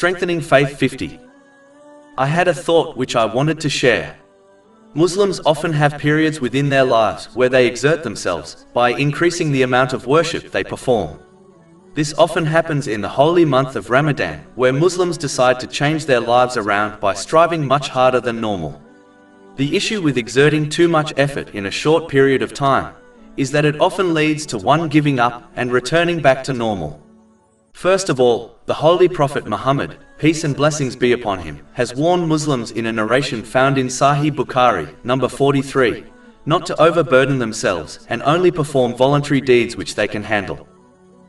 Strengthening Faith 50. I had a thought which I wanted to share. Muslims often have periods within their lives where they exert themselves by increasing the amount of worship they perform. This often happens in the holy month of Ramadan, where Muslims decide to change their lives around by striving much harder than normal. The issue with exerting too much effort in a short period of time is that it often leads to one giving up and returning back to normal. First of all, the Holy Prophet Muhammad, peace and blessings be upon him, has warned Muslims in a narration found in Sahih Bukhari, number 43, not to overburden themselves and only perform voluntary deeds which they can handle.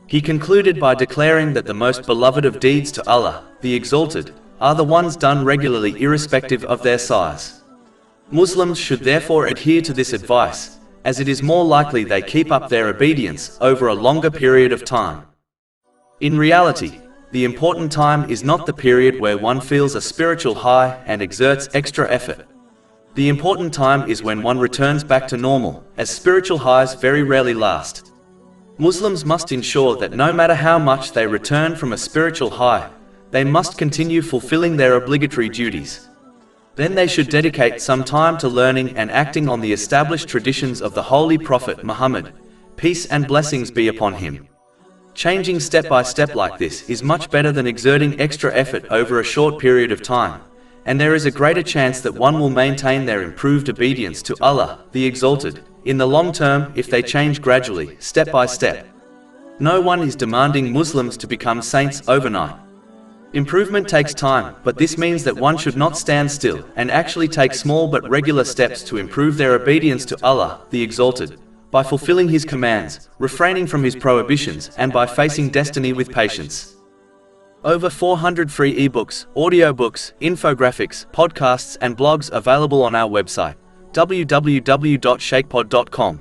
He concluded by declaring that the most beloved of deeds to Allah, the Exalted, are the ones done regularly irrespective of their size. Muslims should therefore adhere to this advice, as it is more likely they keep up their obedience over a longer period of time. In reality, the important time is not the period where one feels a spiritual high and exerts extra effort. The important time is when one returns back to normal, as spiritual highs very rarely last. Muslims must ensure that no matter how much they return from a spiritual high, they must continue fulfilling their obligatory duties. Then they should dedicate some time to learning and acting on the established traditions of the Holy Prophet Muhammad, peace and blessings be upon him. Changing step by step like this is much better than exerting extra effort over a short period of time, and there is a greater chance that one will maintain their improved obedience to Allah, the Exalted, in the long term if they change gradually, step by step. No one is demanding Muslims to become saints overnight. Improvement takes time, but this means that one should not stand still and actually take small but regular steps to improve their obedience to Allah, the Exalted, by fulfilling His commands, refraining from His prohibitions, and by facing destiny with patience. Over 400 free ebooks, audiobooks, infographics, podcasts and blogs available on our website, www.shakepod.com.